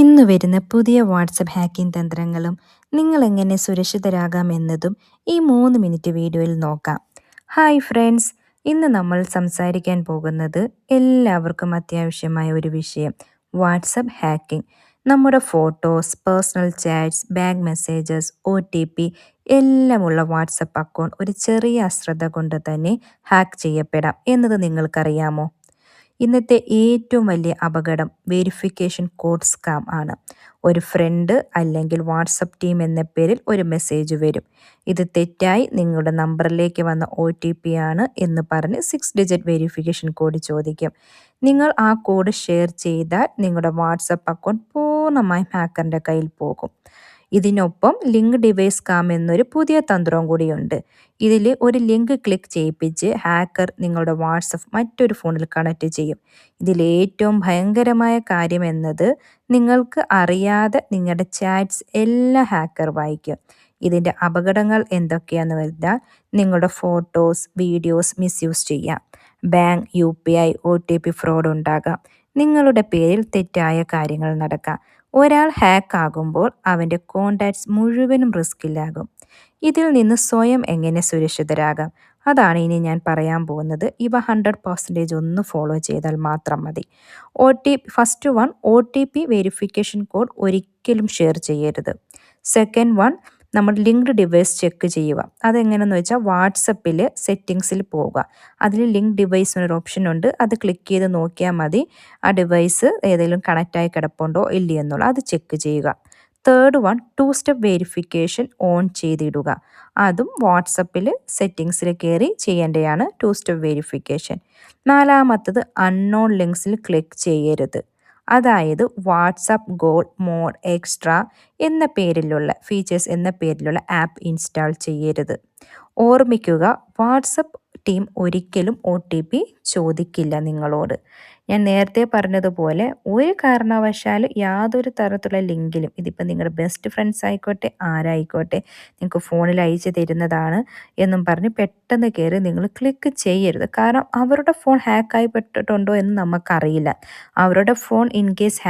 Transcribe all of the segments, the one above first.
ഇന്ന് വരുന്ന പുതിയ വാട്സപ്പ് ഹാക്കിംഗ് തന്ത്രങ്ങളും നിങ്ങൾ എങ്ങനെ സുരക്ഷിതരാകാം എന്നതും ഈ 3 മിനിറ്റ് വീഡിയോയിൽ നോക്കാം. ഹായ് ഫ്രണ്ട്സ്, ഇന്ന് നമ്മൾ സംസാരിക്കാൻ പോകുന്നത് എല്ലാവർക്കും അത്യാവശ്യമായ ഒരു വിഷയം, വാട്സപ്പ് ഹാക്കിംഗ്. നമ്മുടെ photos, personal chats, bank messages, OTP എല്ലാമുള്ള വാട്സപ്പ് അക്കൗണ്ട് ഒരു ചെറിയ അശ്രദ്ധ കൊണ്ട് തന്നെ ഹാക്ക് ചെയ്യപ്പെടാം എന്നത് നിങ്ങൾക്കറിയാമോ? ഇന്നത്തെ ഏറ്റവും വലിയ അപകടം വെരിഫിക്കേഷൻ കോഡ് സ്കാം ആണ്. ഒരു ഫ്രണ്ട് അല്ലെങ്കിൽ വാട്സപ്പ് ടീം എന്ന പേരിൽ ഒരു മെസ്സേജ് വരും. ഇത് തെറ്റായി നിങ്ങളുടെ നമ്പറിലേക്ക് വന്ന OTP ആണ് എന്ന് പറഞ്ഞ് 6 ഡിജിറ്റ് വെരിഫിക്കേഷൻ കോഡ് ചോദിക്കും. നിങ്ങൾ ആ കോഡ് ഷെയർ ചെയ്താൽ നിങ്ങളുടെ വാട്സപ്പ് അക്കൗണ്ട് പൂർണ്ണമായും ഹാക്കറിൻ്റെ കയ്യിൽ പോകും. ഇതിനൊപ്പം ലിങ്ക് ഡിവൈസ് സ്കാം എന്നൊരു പുതിയ തന്ത്രവും കൂടിയുണ്ട്. ഇതിൽ ഒരു ലിങ്ക് ക്ലിക്ക് ചെയ്യിപ്പിച്ച് ഹാക്കർ നിങ്ങളുടെ വാട്സപ്പ് മറ്റൊരു ഫോണിൽ കണക്ട് ചെയ്യും. ഇതിൽ ഏറ്റവും ഭയങ്കരമായ കാര്യം എന്നത് നിങ്ങൾക്ക് അറിയാതെ നിങ്ങളുടെ ചാറ്റ്സ് എല്ലാം ഹാക്കർ വായിക്കും. ഇതിൻ്റെ അപകടങ്ങൾ എന്തൊക്കെയാണെന്ന് വെച്ചാൽ നിങ്ങളുടെ ഫോട്ടോസ്, വീഡിയോസ് മിസ്യൂസ് ചെയ്യാം. ബാങ്ക്, UPI, OTP ഫ്രോഡ് ഉണ്ടാകാം. നിങ്ങളുടെ പേരിൽ തെറ്റായ കാര്യങ്ങൾ നടക്കാം. ഒരാൾ ഹാക്ക് ആകുമ്പോൾ അവൻ്റെ കോണ്ടാക്ട്സ് മുഴുവനും റിസ്കിലാകും. ഇതിൽ നിന്ന് സ്വയം എങ്ങനെ സുരക്ഷിതരാകാം, അതാണ് ഇനി ഞാൻ പറയാൻ പോകുന്നത്. ഇവ 100% ഒന്ന് ഫോളോ ചെയ്താൽ മാത്രം മതി. First one, OTP verification code ഒരിക്കലും ഷെയർ ചെയ്യരുത്. സെക്കൻഡ് വൺ, നമ്മൾ ലിങ്ക്ഡ് ഡിവൈസ് ചെക്ക് ചെയ്യുക. അതെങ്ങനെയെന്ന് വെച്ചാൽ വാട്സപ്പിൽ സെറ്റിങ്സിൽ പോവുക. അതിൽ ലിങ്ക് ഡിവൈസ് എന്നൊരു ഓപ്ഷൻ ഉണ്ട്. അത് ക്ലിക്ക് ചെയ്ത് നോക്കിയാൽ മതി ആ ഡിവൈസ് ഏതെങ്കിലും കണക്റ്റായി കിടപ്പുണ്ടോ ഇല്ലയെന്നുള്ള അത് ചെക്ക് ചെയ്യുക. Third one, 2 step verification on ചെയ്തിടുക. അതും വാട്സപ്പിൽ സെറ്റിങ്സിൽ കയറി ചെയ്യേണ്ടതാണ് 2 സ്റ്റെപ്പ് വെരിഫിക്കേഷൻ. നാലാമത്തത്, അൺനോൺ ലിങ്ക്സിൽ ക്ലിക്ക് ചെയ്യരുത്. അതായത് വാട്സപ്പ് ഗോൾഡ് മോഡ് എക്സ്ട്രാ എന്ന പേരിലുള്ള ഫീച്ചേഴ്സ് എന്ന പേരിലുള്ള ആപ്പ് ഇൻസ്റ്റാൾ ചെയ്യരുത്. ഓർമ്മിക്കുക, വാട്സപ്പ് ടീം ഒരിക്കലും OTP ചോദിക്കില്ല നിങ്ങളോട്. ഞാൻ നേരത്തെ പറഞ്ഞതുപോലെ ഒരു കാരണവശാലും യാതൊരു തരത്തിലുള്ള ലിങ്കിലും, ഇതിപ്പോൾ നിങ്ങളുടെ ബെസ്റ്റ് ഫ്രണ്ട്സ് ആയിക്കോട്ടെ ആരായിക്കോട്ടെ, നിങ്ങൾക്ക് ഫോണിൽ അയച്ചു തരുന്നതാണ് എന്നും പറഞ്ഞ് പെട്ടെന്ന് കയറി നിങ്ങൾ ക്ലിക്ക് ചെയ്യരുത്. കാരണം അവരുടെ ഫോൺ ഹാക്കായി പെട്ടിട്ടുണ്ടോ എന്ന് നമുക്കറിയില്ല. അവരുടെ ഫോൺ ഇൻ കേസ്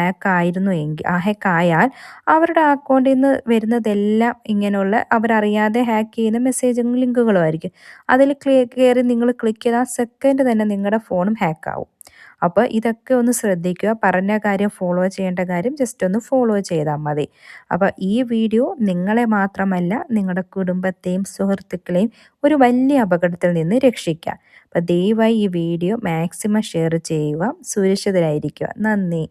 ഹാക്കായാൽ അവരുടെ അക്കൗണ്ടിൽ നിന്ന് വരുന്നതെല്ലാം ഇങ്ങനെയുള്ള അവരറിയാതെ ഹാക്ക് ചെയ്യുന്ന മെസ്സേജും ലിങ്കുകളും ആയിരിക്കും. അതിൽ കയറി നിങ്ങൾ ക്ലിക്ക് ചെയ്താൽ സെക്കൻഡ് തന്നെ നിങ്ങളുടെ ഫോണും ഹാക്കാവും. അപ്പോൾ ഇതൊക്കെ ഒന്ന് ശ്രദ്ധിക്കുക. പറഞ്ഞ കാര്യം ഫോളോ ചെയ്യേണ്ട കാര്യം ജസ്റ്റ് ഒന്ന് ഫോളോ ചെയ്താൽ മതി. അപ്പോൾ ഈ വീഡിയോ നിങ്ങളെ മാത്രമല്ല നിങ്ങളുടെ കുടുംബത്തെയും സുഹൃത്തുക്കളെയും ഒരു വലിയ അപകടത്തിൽ നിന്ന് രക്ഷിക്കുക. അപ്പോൾ ദയവായി ഈ വീഡിയോ മാക്സിമം ഷെയർ ചെയ്യുക. സുരക്ഷിതരായിരിക്കുക. നന്ദി.